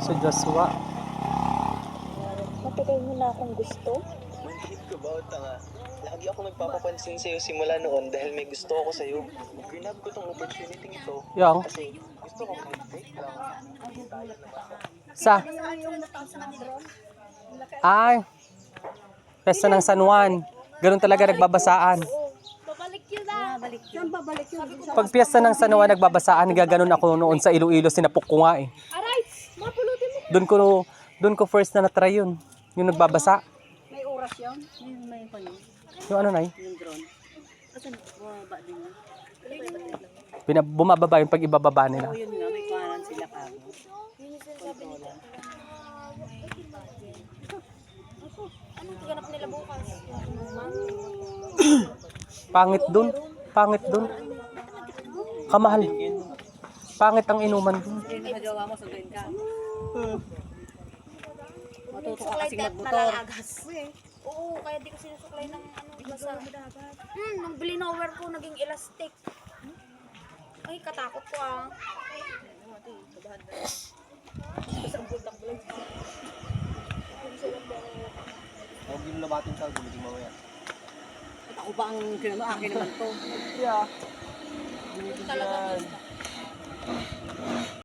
Si Joshua. Matagal mo na akong gusto. Manhid ka ba o tanga? Lagi ako nagpapapansin sa'yo simula noon dahil may gusto ako sa'yo. Grinab ko tong opportunity ito. Yang. Kasi gusto ko mag-break lang. Sa? Ay. Pesta ng San Juan. Ganun talaga nagbabasaan. Babalik yun na. Babalik yun. Saan babalik yun? Pag piyesta ng San Juan nagbabasaan, gaganon ako noon sa Iloilo, sinapok ko nga eh. Aray! Mapulutin mo. Doon ko first na na-try yun. Yung nagbabasa. May oras yun? May panin. Yung ano, Nay? Yung drone. Kasi bumaba din yun. Bumababa yun pag ibababa nila. Yun nga, may kanan sila kago. Anong tiganap nila bukas? Pangit dun. Pangit dun. Kamahal. Pangit ang inuman dun. Hindi na jowa mo, sunduin ka. Matuto ka kasing magmotor. Oo, kaya di ko sinusuklay ng basa. Nung blinower ko, naging elastic. Ay, katakot ko ah. Huwag yung labatin sa gumiting mamaya. Ako ba ang akin naman to? Yeah. Talaga.